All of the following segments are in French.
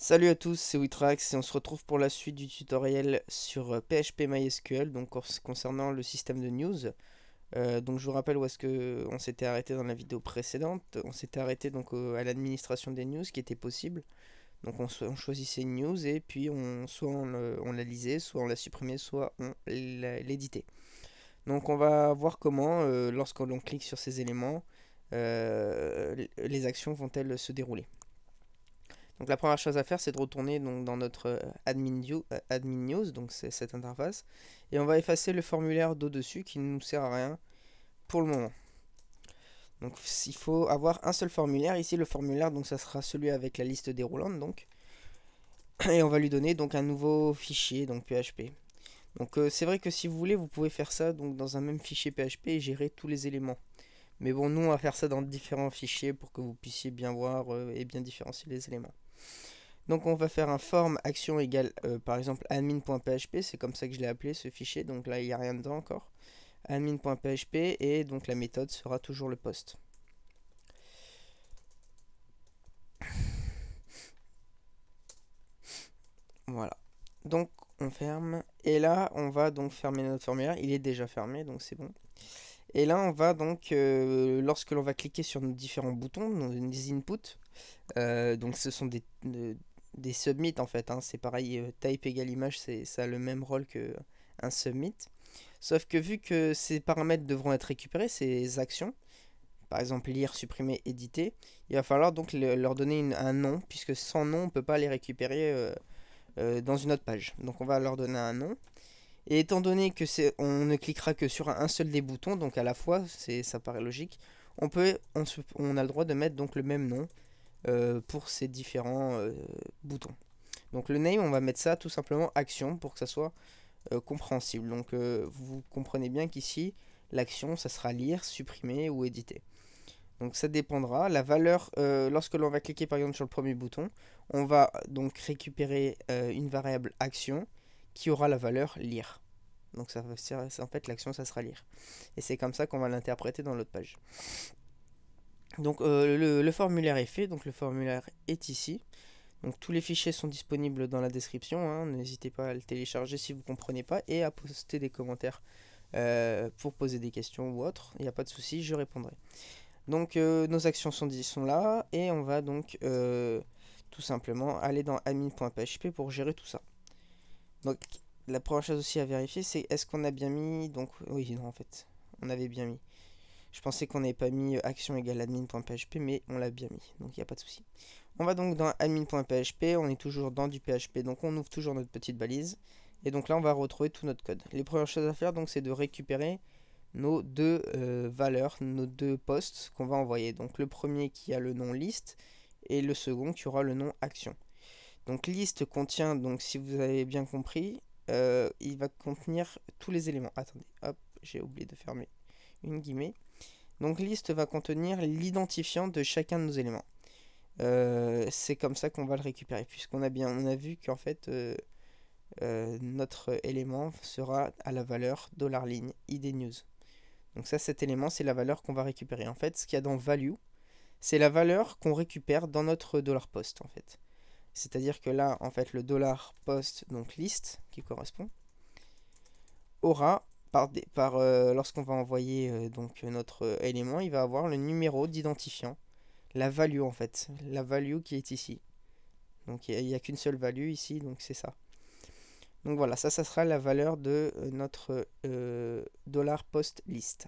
Salut à tous, c'est Witrax et on se retrouve pour la suite du tutoriel sur PHP MySQL, donc concernant le système de news. Donc je vous rappelle où est-ce que on s'était arrêté dans la vidéo précédente. On s'était arrêté donc à l'administration des news qui était possible. Donc on choisissait une news et puis soit on la lisait, soit on la supprimait, soit on l'éditait. Donc on va voir comment, lorsque l'on clique sur ces éléments, les actions vont-elles se dérouler. Donc la première chose à faire, c'est de retourner donc, dans notre admin news, donc c'est cette interface, et on va effacer le formulaire d'au-dessus qui ne nous sert à rien pour le moment. Donc il faut avoir un seul formulaire. Ici le formulaire, donc ça sera celui avec la liste déroulante, donc, et on va lui donner donc un nouveau fichier, donc PHP. Donc c'est vrai que si vous voulez, vous pouvez faire ça donc dans un même fichier PHP et gérer tous les éléments. Mais bon, nous on va faire ça dans différents fichiers pour que vous puissiez bien voir et bien différencier les éléments. Donc on va faire un form action égale par exemple admin.php, c'est comme ça que je l'ai appelé ce fichier, donc là il n'y a rien dedans encore. Admin.php et donc la méthode sera toujours le post. Voilà. Donc on ferme et là on va donc fermer notre formulaire, il est déjà fermé donc c'est bon. Et là on va donc, lorsque l'on va cliquer sur nos différents boutons, nos inputs, donc ce sont des submits en fait, hein, c'est pareil, type égale image, ça a le même rôle que un submit. Sauf que vu que ces paramètres devront être récupérés, ces actions, par exemple lire, supprimer, éditer, il va falloir donc leur donner un nom, puisque sans nom on ne peut pas les récupérer dans une autre page. Donc on va leur donner un nom. Et étant donné que on ne cliquera que sur un seul des boutons, donc à la fois, ça paraît logique, on a le droit de mettre donc le même nom pour ces différents boutons. Donc le name, on va mettre ça tout simplement action pour que ça soit compréhensible. Donc vous comprenez bien qu'ici, l'action, ça sera lire, supprimer ou éditer. Donc ça dépendra. La valeur, lorsque l'on va cliquer par exemple sur le premier bouton, on va donc récupérer une variable action qui aura la valeur lire. Donc en fait l'action, ça sera lire. Et c'est comme ça qu'on va l'interpréter dans l'autre page. Donc le formulaire est fait, donc le formulaire est ici. Donc tous les fichiers sont disponibles dans la description, hein. N'hésitez pas à le télécharger si vous ne comprenez pas et à poster des commentaires pour poser des questions ou autre. Il n'y a pas de souci, je répondrai. Donc nos actions sont là et on va donc tout simplement aller dans admin.php pour gérer tout ça. Donc la première chose aussi à vérifier, c'est est-ce qu'on a bien mis, donc oui, non, en fait on avait bien mis. Je pensais qu'on n'avait pas mis action égale admin.php, mais on l'a bien mis, donc il n'y a pas de souci. On va donc dans admin.php, on est toujours dans du PHP, donc on ouvre toujours notre petite balise. Et donc là, on va retrouver tout notre code. Les premières choses à faire, donc, c'est de récupérer nos deux valeurs, nos deux posts qu'on va envoyer. Donc le premier qui a le nom liste et le second qui aura le nom action. Donc liste contient, donc si vous avez bien compris, il va contenir tous les éléments. Attendez, hop, j'ai oublié de fermer une guillemets. Donc liste va contenir l'identifiant de chacun de nos éléments. C'est comme ça qu'on va le récupérer, puisqu'on on a vu qu'en fait notre élément sera à la valeur $ligne id news. Donc ça, cet élément, c'est la valeur qu'on va récupérer. En fait, ce qu'il y a dans value, c'est la valeur qu'on récupère dans notre $post en fait. C'est-à-dire que là, en fait, le $post, donc list, qui correspond, aura lorsqu'on va envoyer donc notre élément, il va avoir le numéro d'identifiant, la value en fait, la value qui est ici. Donc il n'y a qu'une seule value ici, donc c'est ça. Donc voilà, ça sera la valeur de notre $post list.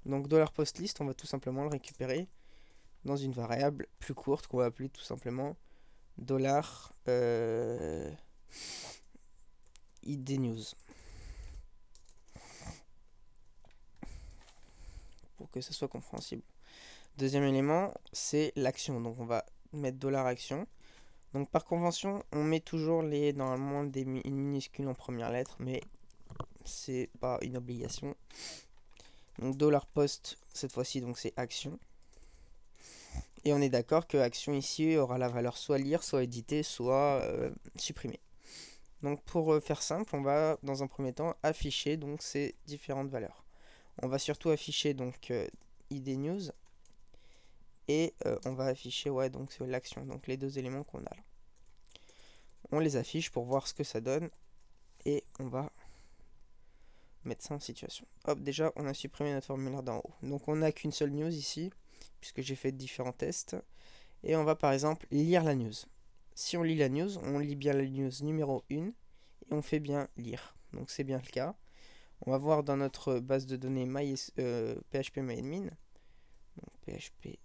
Donc $post list, on va tout simplement le récupérer dans une variable plus courte qu'on va appeler tout simplement dollar id news pour que ça soit compréhensible. Deuxième élément, c'est l'action. Donc on va mettre $action. Donc par convention, on met toujours normalement une minuscule en première lettre, mais c'est pas une obligation. Donc $post cette fois-ci, donc c'est action. Et on est d'accord que action ici aura la valeur soit lire, soit éditer, soit supprimer. Donc pour faire simple, on va dans un premier temps afficher donc ces différentes valeurs. On va surtout afficher donc id news et on va afficher donc l'action, donc les deux éléments qu'on a là. on les affiche pour voir ce que ça donne. Et on va mettre ça en situation. Hop, déjà, on a supprimé notre formulaire d'en haut. Donc, on n'a qu'une seule news ici, puisque j'ai fait différents tests. Et on va, par exemple, lire la news. Si on lit la news, on lit bien la news numéro 1, et on fait bien lire. Donc, c'est bien le cas. On va voir dans notre base de données PHP-MyAdmin. Donc, PHP...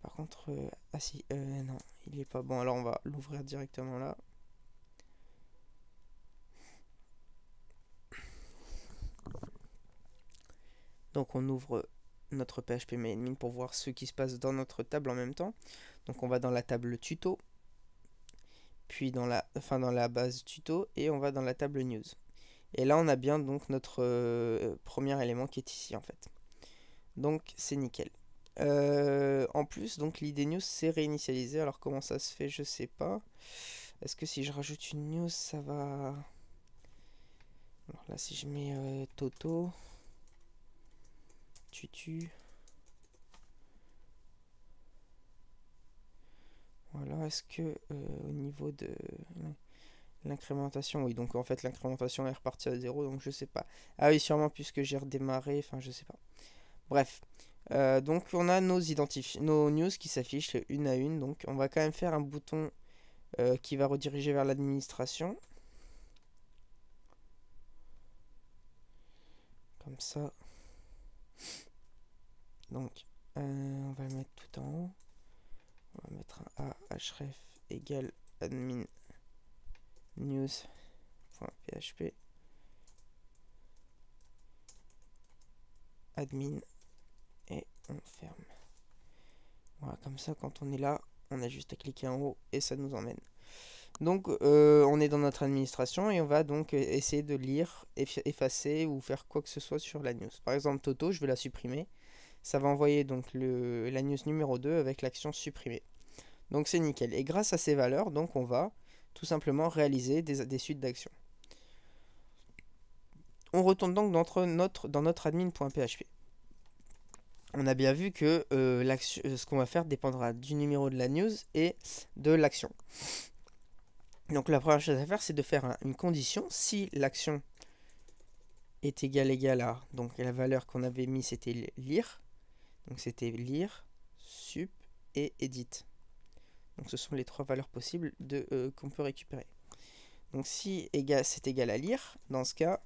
Par contre, ah si, non, il est pas bon. Alors, on va l'ouvrir directement là. Donc on ouvre notre PHP-MyAdmin pour voir ce qui se passe dans notre table en même temps. Donc on va dans la table tuto, puis dans la base tuto, et on va dans la table news. Et là on a bien donc notre premier élément qui est ici en fait. Donc c'est nickel. En plus donc l'ID news c'est réinitialisé. Alors comment ça se fait, je sais pas. Est-ce que si je rajoute une news ça va... Alors là si je mets Toto, tutu... Voilà, est-ce que au niveau de l'incrémentation, oui, donc en fait l'incrémentation est repartie à 0, donc je sais pas. Ah oui, sûrement puisque j'ai redémarré, enfin je sais pas. Bref, donc on a nos news qui s'affichent une à une, donc on va quand même faire un bouton qui va rediriger vers l'administration. Comme ça. Donc, on va le mettre tout en haut. On va mettre un A href égale admin news.php admin et on ferme. Voilà, comme ça quand on est là, on a juste à cliquer en haut et ça nous emmène. Donc on est dans notre administration et on va donc essayer de lire, effacer ou faire quoi que ce soit sur la news. Par exemple Toto, je vais la supprimer. Ça va envoyer donc la news numéro 2 avec l'action supprimer. Donc c'est nickel. Et grâce à ces valeurs, donc on va tout simplement réaliser des suites d'actions. On retourne donc dans notre admin.php. On a bien vu que ce qu'on va faire dépendra du numéro de la news et de l'action. Donc la première chose à faire, c'est de faire une condition. Si l'action est égale à, donc la valeur qu'on avait mis, c'était lire. Donc c'était lire, sup et edit. Donc ce sont les trois valeurs possibles qu'on peut récupérer. Donc si c'est égal à lire, dans ce cas,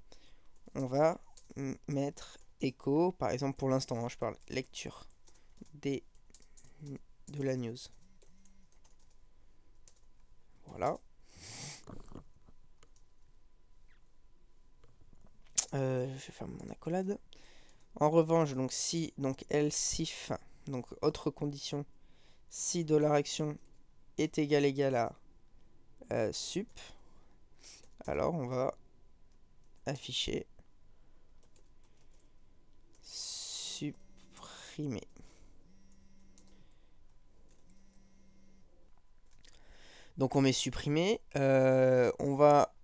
on va mettre echo, par exemple pour l'instant, hein, je parle lecture de la news. Voilà. Je vais faire mon accolade. En revanche, donc si, donc else-if, donc autre condition, si $action est égal à sup, alors on va afficher supprimer. Donc on met supprimer, on va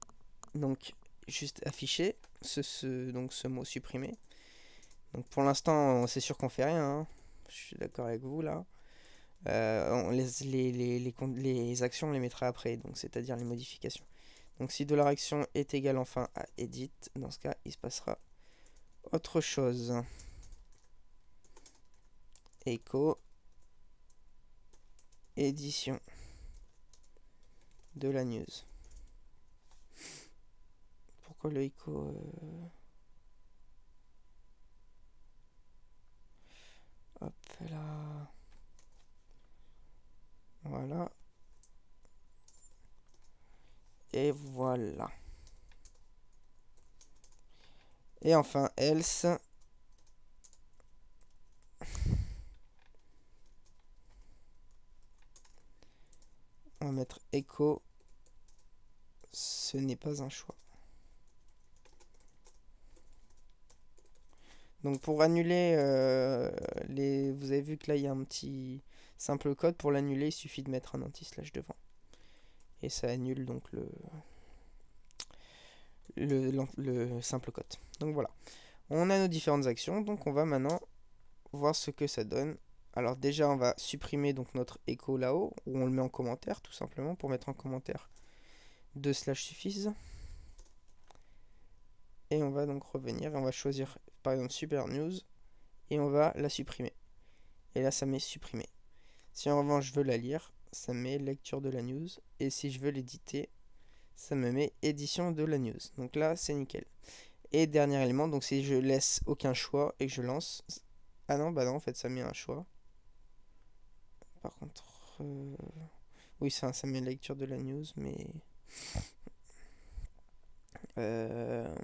donc juste afficher ce mot supprimer. Donc pour l'instant c'est sûr qu'on fait rien, hein. Je suis d'accord avec vous là. Les actions on les mettra après, donc c'est-à-dire les modifications. Donc si $action est égal enfin à edit, dans ce cas il se passera autre chose. Echo édition de la news. Pourquoi le echo hop là. Voilà. Et voilà. Et enfin else. On va mettre echo. Ce n'est pas un choix. Donc pour annuler vous avez vu que là il y a un petit simple code. Pour l'annuler, il suffit de mettre un anti-slash devant. Et ça annule donc le simple code. Donc voilà. On a nos différentes actions. Donc on va maintenant voir ce que ça donne Alors déjà, on va supprimer donc notre echo là-haut, ou on le met en commentaire tout simplement. Pour mettre en commentaire, 2 slash suffisent. Et on va donc revenir et on va choisir par exemple Super News et on va la supprimer. Et là, ça met supprimé. Si en revanche je veux la lire, ça met lecture de la news. Et si je veux l'éditer, ça me met édition de la news. Donc là, c'est nickel. Et dernier élément, donc si je laisse aucun choix et que je lance... Ah non, bah non, en fait, ça met un choix. Par contre... Oui, ça met lecture de la news, mais... Euh...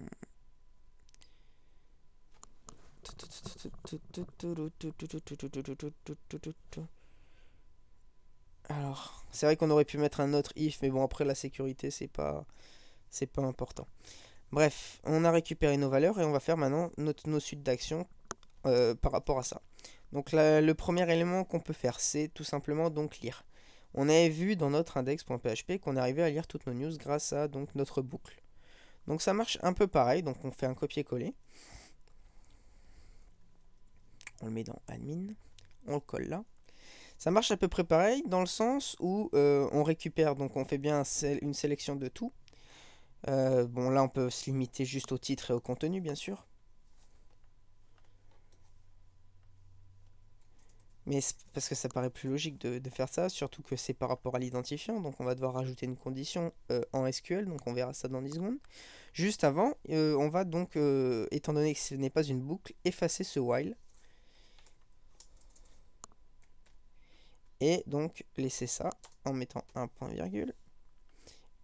Alors, c'est vrai qu'on aurait pu mettre un autre if, mais bon, après la sécurité, c'est pas important. Bref, on a récupéré nos valeurs et on va faire maintenant nos suites d'actions par rapport à ça. Donc le premier élément qu'on peut faire, c'est tout simplement donc lire. On avait vu dans notre index.php qu'on arrivait à lire toutes nos news grâce à donc notre boucle. Donc ça marche un peu pareil, donc on fait un copier-coller. On le met dans admin, on le colle là. Ça marche à peu près pareil dans le sens où on récupère, donc on fait bien une sélection de tout. Bon là on peut se limiter juste au titre et au contenu bien sûr. Mais parce que ça paraît plus logique de faire ça, surtout que c'est par rapport à l'identifiant, donc on va devoir rajouter une condition en SQL, donc on verra ça dans 10 secondes. Juste avant, on va donc, étant donné que ce n'est pas une boucle, effacer ce while. Et donc laisser ça en mettant un point virgule.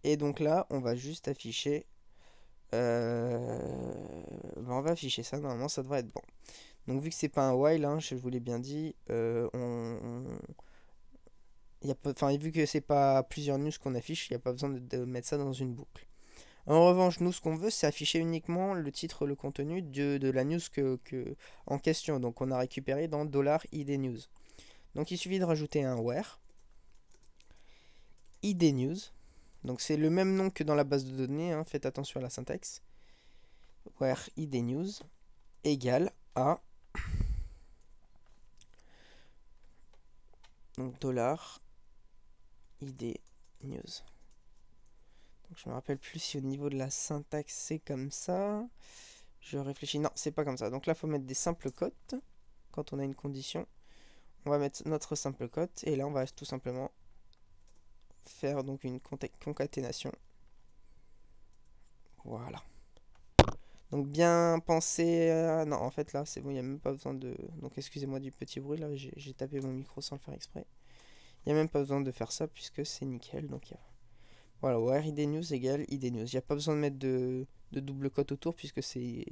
Et donc là, on va juste afficher... on va afficher ça, normalement ça devrait être bon. Donc vu que c'est pas un while, hein, je vous l'ai bien dit, vu que c'est pas plusieurs news qu'on affiche, il n'y a pas besoin de mettre ça dans une boucle. En revanche, nous, ce qu'on veut, c'est afficher uniquement le titre, le contenu de la news en question. Donc, on a récupéré dans $id news. Donc, il suffit de rajouter un where id news. Donc, c'est le même nom que dans la base de données. Hein, faites attention à la syntaxe. Where id news égale à donc $id news. Donc, je me rappelle plus si au niveau de la syntaxe c'est comme ça. Je réfléchis. Non, c'est pas comme ça. Donc là, il faut mettre des simples cotes. Quand on a une condition, on va mettre notre simple cote. Et là, on va tout simplement faire donc une concaténation. Voilà. Donc bien penser... non, en fait, là, c'est bon, il n'y a même pas besoin de... Donc excusez-moi du petit bruit, là, j'ai tapé mon micro sans le faire exprès. Il n'y a même pas besoin de faire ça, puisque c'est nickel. Donc voilà, where id news égale id news. Il n'y a pas besoin de mettre de double cote autour, puisque c'est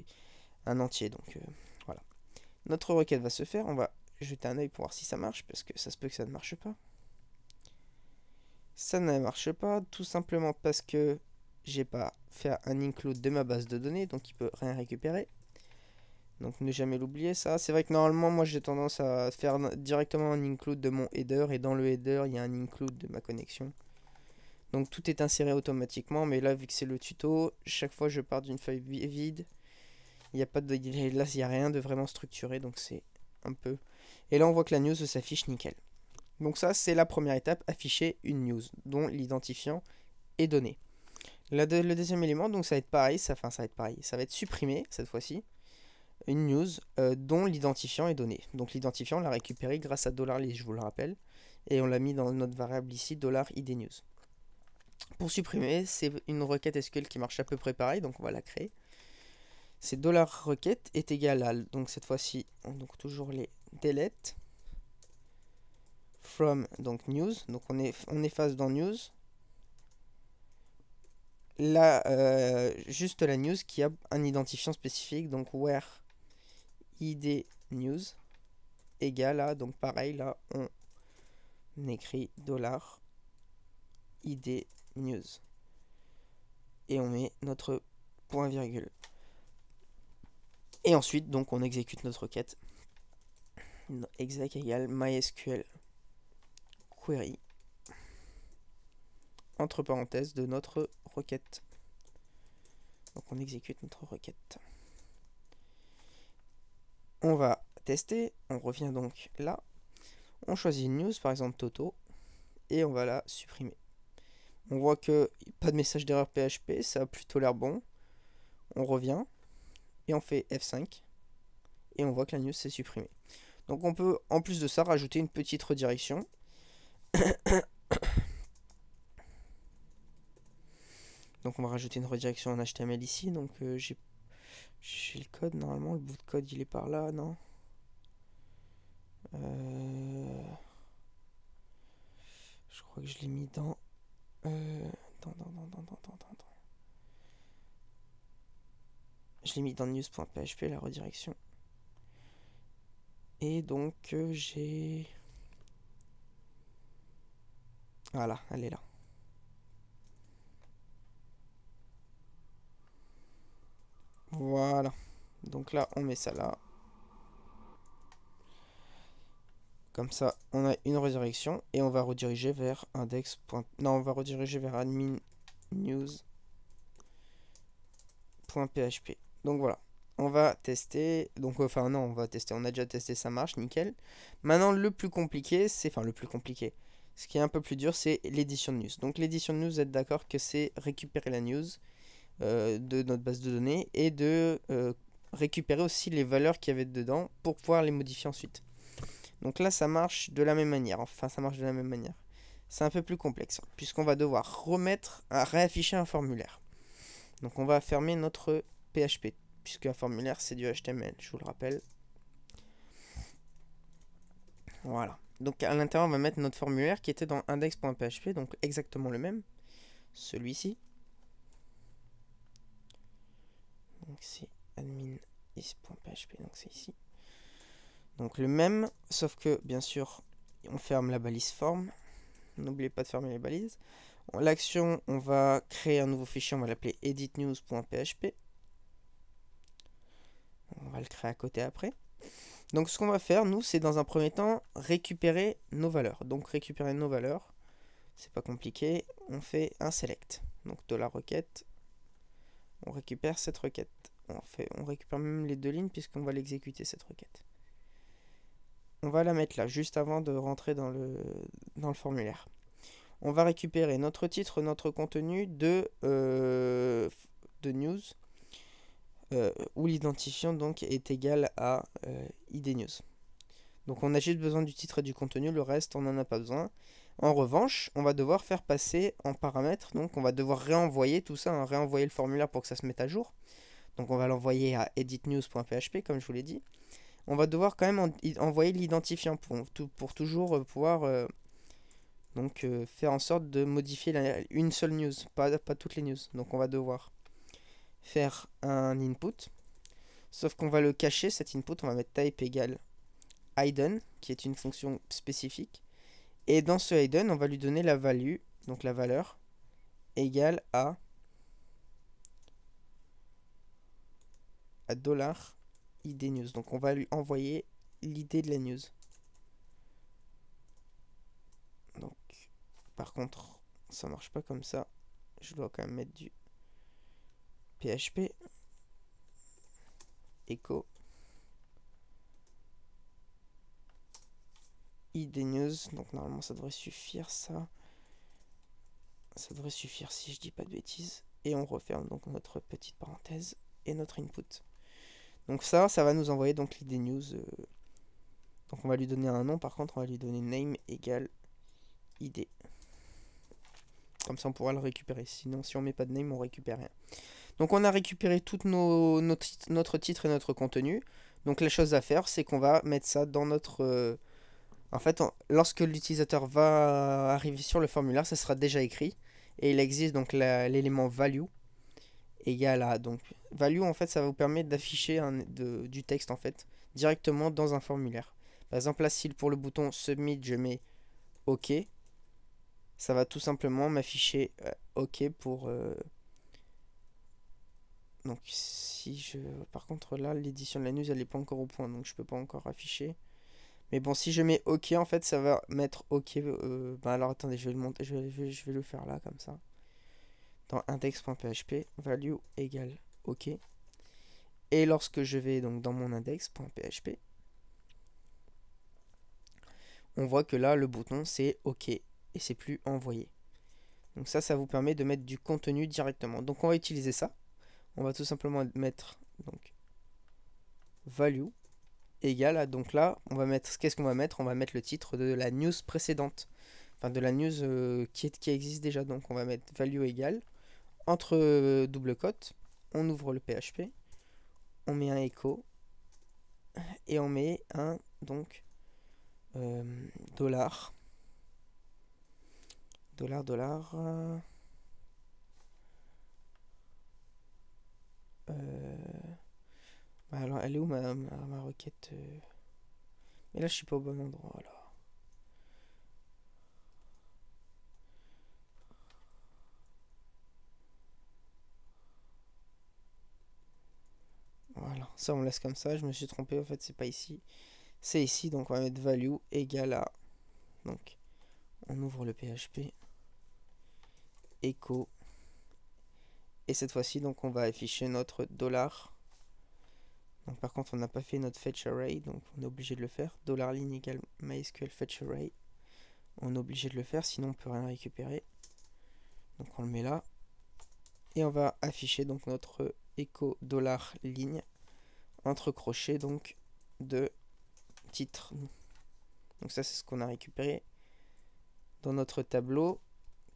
un entier. Donc voilà. Notre requête va se faire. On va jeter un œil pour voir si ça marche, parce que ça se peut que ça ne marche pas. Ça ne marche pas, tout simplement parce que j'ai pas fait un include de ma base de données, donc il peut rien récupérer. Donc ne jamais l'oublier ça. C'est vrai que normalement moi j'ai tendance à faire directement un include de mon header, et dans le header il y a un include de ma connexion. Donc tout est inséré automatiquement, mais là vu que c'est le tuto, chaque fois je pars d'une feuille vide. Il n'y a pas de, là il n'y a rien de vraiment structuré, donc c'est un peu... Et là on voit que la news s'affiche nickel. Donc ça c'est la première étape, afficher une news dont l'identifiant est donné. Le deuxième élément, donc ça va être pareil, ça va être pareil, ça va être supprimé cette fois-ci, une news dont l'identifiant est donné. Donc l'identifiant, on l'a récupéré grâce à $list, je vous le rappelle, et on l'a mis dans notre variable ici, $idnews. Pour supprimer, c'est une requête SQL qui marche à peu près pareil, donc on va la créer. C'est $requête est égal à, donc cette fois-ci, donc toujours les delete from donc news, donc on efface dans news. Là, juste la news qui a un identifiant spécifique, donc where id news égale à, donc pareil, là on écrit $id news et on met notre point virgule. Et ensuite, donc on exécute notre requête. Exec égale mysql query entre parenthèses de notre requête. Donc on exécute notre requête. On va tester, on revient donc là. On choisit une news, par exemple Toto, et on va la supprimer. On voit que pas de message d'erreur PHP, ça a plutôt l'air bon. On revient et on fait F5 et on voit que la news s'est supprimée. Donc on peut en plus de ça rajouter une petite redirection. Donc on va rajouter une redirection en HTML ici. Donc j'ai le code, normalement le bout de code il est par là, non Je crois que je l'ai mis dans... Je l'ai mis dans news.php, la redirection. Et donc j'ai... Voilà, elle est là. Voilà. Donc là, on met ça là. Comme ça, on a une redirection et on va rediriger vers index. Non, on va rediriger vers admin news.php. Donc voilà. On va tester. Donc, enfin, non, on va tester. On a déjà testé, ça marche, nickel. Maintenant, le plus compliqué, c'est. Enfin, le plus compliqué. Ce qui est un peu plus dur, c'est l'édition de news. Donc, l'édition de news, vous êtes d'accord que c'est récupérer la news de notre base de données et de récupérer aussi les valeurs qu'il y avait dedans pour pouvoir les modifier ensuite. Donc là, ça marche de la même manière. Enfin, ça marche de la même manière. C'est un peu plus complexe, puisqu'on va devoir réafficher un formulaire. Donc on va fermer notre PHP, puisque un formulaire, c'est du HTML, je vous le rappelle. Voilà. Donc à l'intérieur, on va mettre notre formulaire qui était dans index.php, donc exactement le même. Celui-ci. Donc c'est admin.php, donc c'est ici. Donc le même, sauf que bien sûr, on ferme la balise form. N'oubliez pas de fermer les balises. L'action, on va créer un nouveau fichier, on va l'appeler editnews.php. On va le créer à côté après. Donc ce qu'on va faire, nous, c'est dans un premier temps récupérer nos valeurs. Donc récupérer nos valeurs, c'est pas compliqué. On fait un select. Donc de la requête, on récupère cette requête. On récupère même les deux lignes puisqu'on va l'exécuter cette requête. On va la mettre là, juste avant de rentrer dans le formulaire. On va récupérer notre titre, notre contenu de news, où l'identifiant donc est égal à id news. Donc on a juste besoin du titre et du contenu, le reste on n'en a pas besoin. En revanche, on va devoir faire passer en paramètres, donc on va devoir réenvoyer tout ça, hein, réenvoyer le formulaire pour que ça se mette à jour. Donc on va l'envoyer à editnews.php comme je vous l'ai dit. On va devoir quand même envoyer l'identifiant pour toujours pouvoir donc faire en sorte de modifier une seule news, pas toutes les news. Donc on va devoir faire un input, sauf qu'on va le cacher, cet input, on va mettre type égale hidden, qui est une fonction spécifique. Et dans ce hidden, on va lui donner la value, donc la valeur, égale à $id news. Donc on va lui envoyer l'idée de la news. Donc, par contre, ça marche pas comme ça. Je dois quand même mettre du PHP echo id news. Donc normalement ça devrait suffire ça. Ça devrait suffire si je dis pas de bêtises. Et on referme donc notre petite parenthèse et notre input. Donc ça va nous envoyer donc l'id news. Donc on va lui donner un nom, par contre on va lui donner name égale id. Comme ça on pourra le récupérer. Sinon si on met pas de name on récupère rien. Donc on a récupéré tout notre titre et notre contenu. Donc la chose à faire c'est qu'on va mettre ça dans notre... en fait, lorsque l'utilisateur va arriver sur le formulaire, ça sera déjà écrit. Et il existe donc l'élément value égal à... Donc value en fait ça va vous permettre d'afficher du texte en fait directement dans un formulaire. Par exemple là si pour le bouton submit je mets OK, ça va tout simplement m'afficher OK pour... Donc si je... Par contre là l'édition de la news elle n'est pas encore au point donc je peux pas encore afficher. Mais bon si je mets OK en fait ça va mettre OK. Bah alors attendez je vais le monter, je vais le faire là comme ça. Dans index.php value égale OK. Et lorsque je vais donc dans mon index.php, on voit que là, le bouton, c'est OK et c'est plus envoyé. Donc ça vous permet de mettre du contenu directement. Donc on va utiliser ça. On va tout simplement mettre donc value égale à, donc là, on va mettre, qu'est-ce qu'on va mettre? On va mettre le titre de la news précédente. Enfin, de la news qui existe déjà. Donc on va mettre value égale. Entre double cote, on ouvre le PHP. On met un echo. Et on met un, donc, dollar. Dollar. Alors, elle est où ma requête Mais là, je suis pas au bon endroit, là. Voilà, ça on laisse comme ça. Je me suis trompé, en fait, c'est pas ici. C'est ici, donc on va mettre value égale à. Donc, on ouvre le PHP. Echo. Et cette fois-ci, donc, on va afficher notre dollar. Donc, par contre, on n'a pas fait notre fetch array, donc on est obligé de le faire. Dollar ligne égale MySQL fetch array. On est obligé de le faire, sinon on peut rien récupérer. Donc, on le met là. Et on va afficher donc notre echo dollar ligne entre crochets donc de titre. Donc ça c'est ce qu'on a récupéré dans notre tableau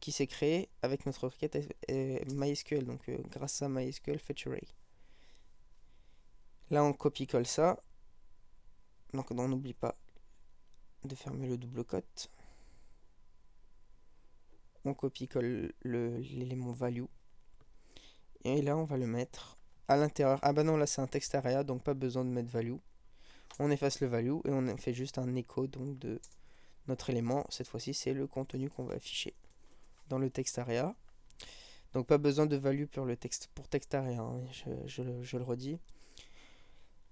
qui s'est créé avec notre requête MySQL, donc grâce à MySQL Fetch Array. Là on copie-colle ça. Donc on n'oublie pas de fermer le double cote. On copie-colle l'élément value. Et là on va le mettre à l'intérieur. Ah bah non, là c'est un text area, donc pas besoin de mettre value. On efface le value et on fait juste un écho donc de notre élément. Cette fois-ci c'est le contenu qu'on va afficher dans le text area. Donc pas besoin de value pour le texte area, hein, je le redis.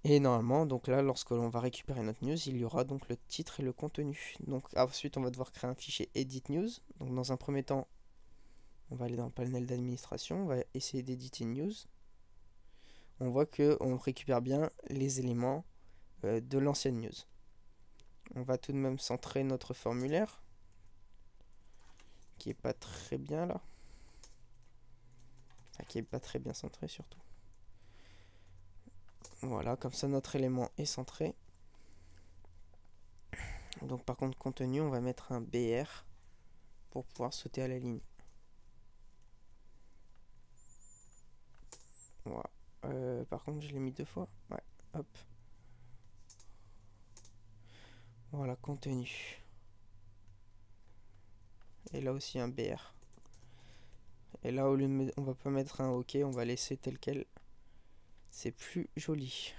Et normalement, donc là, lorsque l'on va récupérer notre news, il y aura donc le titre et le contenu. Donc ensuite, on va devoir créer un fichier edit news. Donc dans un premier temps, on va aller dans le panel d'administration, on va essayer d'éditer news. On voit qu'on récupère bien les éléments de l'ancienne news. On va tout de même centrer notre formulaire, qui est pas très bien là. Enfin, qui est pas très bien centré surtout. Voilà, comme ça notre élément est centré. Donc par contre contenu, on va mettre un BR pour pouvoir sauter à la ligne. Voilà. Par contre je l'ai mis 2 fois. Ouais, hop. Voilà, contenu. Et là aussi un BR. Et là, au lieu de on va pas mettre un OK, on va laisser tel quel. C'est plus joli.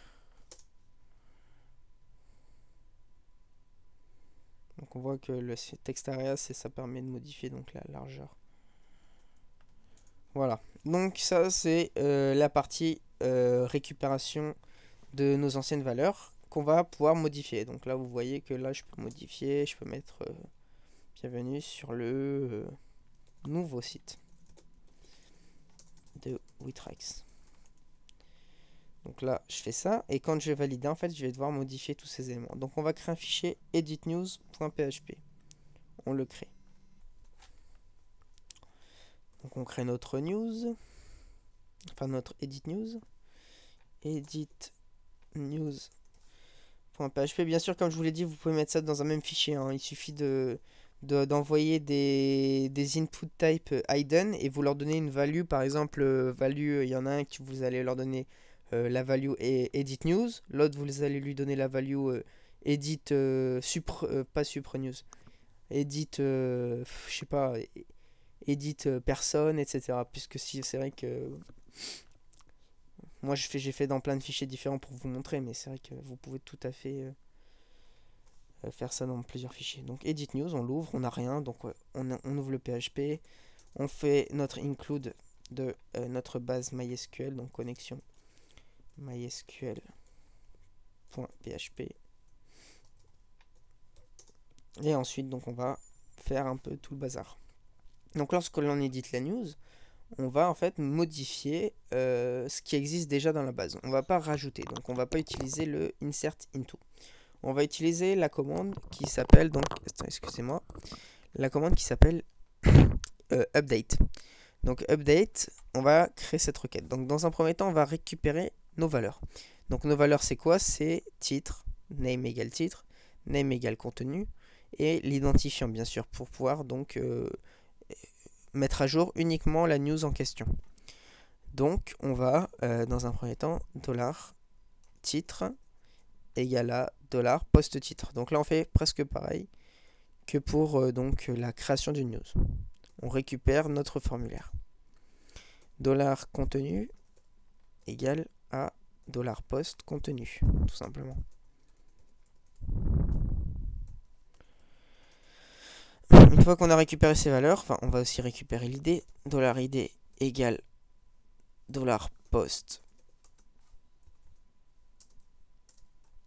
Donc on voit que le texte area, ça permet de modifier donc la largeur. Voilà. Donc ça, c'est la partie récupération de nos anciennes valeurs qu'on va pouvoir modifier. Donc là, vous voyez que là, je peux modifier, je peux mettre bienvenue sur le nouveau site de Witrax. Donc là, je fais ça. Et quand je vais valider, en fait, je vais devoir modifier tous ces éléments. Donc on va créer un fichier editnews.php. On le crée. Donc on crée notre news. Enfin, notre edit news. Edit news.php. Bien sûr, comme je vous l'ai dit, vous pouvez mettre ça dans un même fichier, hein. Il suffit d'envoyer des input type hidden et vous leur donnez une value. Par exemple, value, il y en a un que vous allez leur donner la value edit news. L'autre, vous allez lui donner la value edit pas supre news. Edit, je sais pas, edit personne, etc. Puisque si c'est vrai que moi j'ai fait dans plein de fichiers différents pour vous montrer, mais c'est vrai que vous pouvez tout à fait faire ça dans plusieurs fichiers. Donc edit news, on l'ouvre, on n'a rien, donc on ouvre le PHP, on fait notre include de notre base MySQL, donc connexion mysql.php. Et ensuite, donc on va faire un peu tout le bazar. Donc lorsque l'on édite la news, on va en fait modifier ce qui existe déjà dans la base. On va pas rajouter, donc on va pas utiliser le insert into. on va utiliser la commande qui s'appelle donc, excusez-moi, la commande qui s'appelle update. Donc update, on va créer cette requête. Donc dans un premier temps, on va récupérer nos valeurs. Donc nos valeurs, c'est quoi? C'est titre, name égale titre, name égale contenu, et l'identifiant bien sûr pour pouvoir donc mettre à jour uniquement la news en question. Donc on va dans un premier temps $titre égale à $post titre. Donc là on fait presque pareil que pour donc la création d'une news. On récupère notre formulaire. $contenu égale à $post contenu, tout simplement. Une fois qu'on a récupéré ces valeurs, enfin on va aussi récupérer l'id. $id égale $post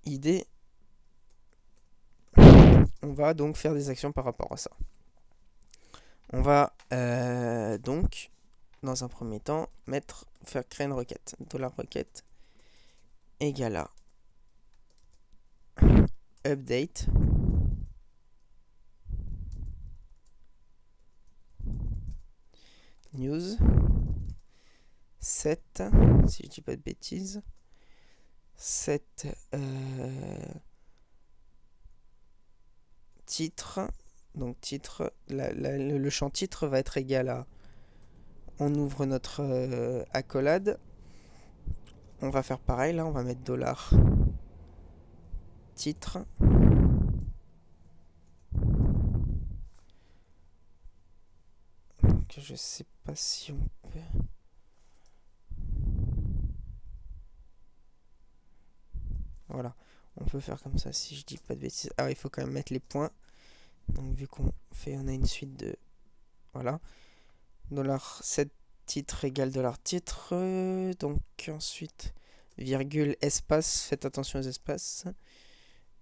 id. On va donc faire des actions par rapport à ça. On va donc dans un premier temps faire créer une requête. $requête égale à update news set, si je dis pas de bêtises, set titre. Donc titre, le champ titre va être égal à, on ouvre notre accolade, on va faire pareil, là on va mettre $titre que je sais pas si on peut. Voilà, on peut faire comme ça si je dis pas de bêtises. Alors il faut quand même mettre les points. Donc vu qu'on fait, on a une suite de, voilà, $set titre égale $titre. Donc ensuite virgule espace, faites attention aux espaces.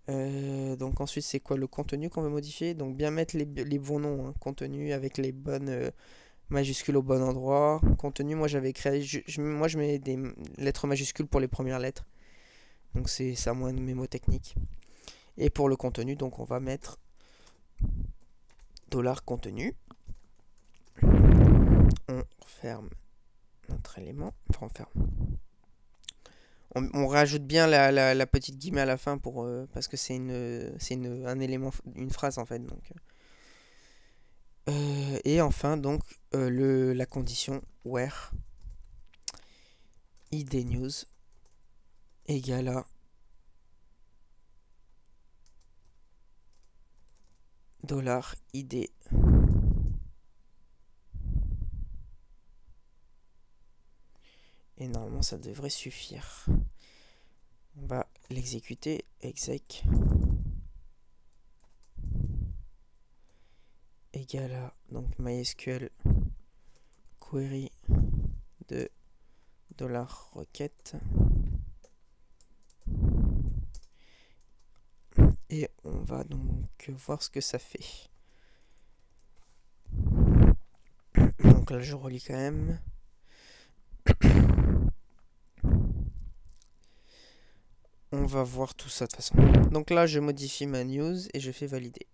Donc ensuite c'est quoi le contenu qu'on veut modifier? Donc bien mettre les bons noms, hein. Contenu avec les bonnes majuscules au bon endroit. Contenu, moi j'avais créé, moi je mets des lettres majuscules pour les premières lettres. Donc c'est ça moins de mes mots techniques. Et pour le contenu, donc on va mettre $contenu. On ferme notre élément. Enfin on ferme. On rajoute bien la petite guillemets à la fin pour parce que c'est un élément, une phrase en fait. Donc et enfin donc la condition where id news égale à $id et normalement ça devrait suffire. On va l'exécuter, exec égale à donc MySQL query de $requête et on va donc voir ce que ça fait. Donc là je relis quand même. On va voir tout ça de toute façon. Donc là je modifie ma news et je fais valider.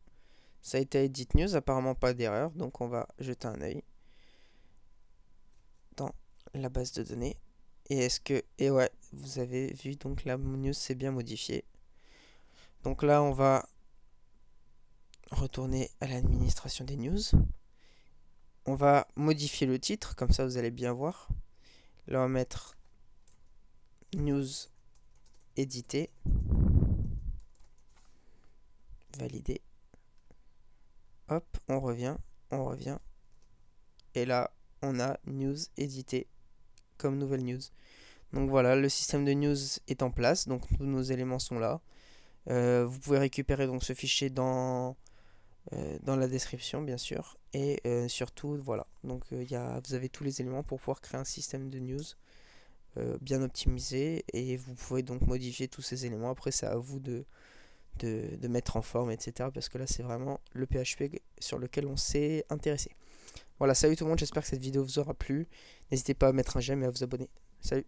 Ça a été edit news, apparemment pas d'erreur, donc on va jeter un œil dans la base de données. Et ouais, vous avez vu, donc la news s'est bien modifiée. Donc là on va retourner à l'administration des news. On va modifier le titre, comme ça vous allez bien voir. Là on va mettre news édité, valider. Hop, on revient. Et là on a news édité comme nouvelle news. Donc voilà, le système de news est en place, donc tous nos éléments sont là. Vous pouvez récupérer donc ce fichier dans la description bien sûr. Et surtout voilà, donc vous avez tous les éléments pour pouvoir créer un système de news bien optimisé. Et vous pouvez donc modifier tous ces éléments. Après c'est à vous de mettre en forme, etc. Parce que là c'est vraiment le PHP sur lequel on s'est intéressé. Voilà, salut tout le monde, j'espère que cette vidéo vous aura plu. N'hésitez pas à mettre un j'aime et à vous abonner. Salut!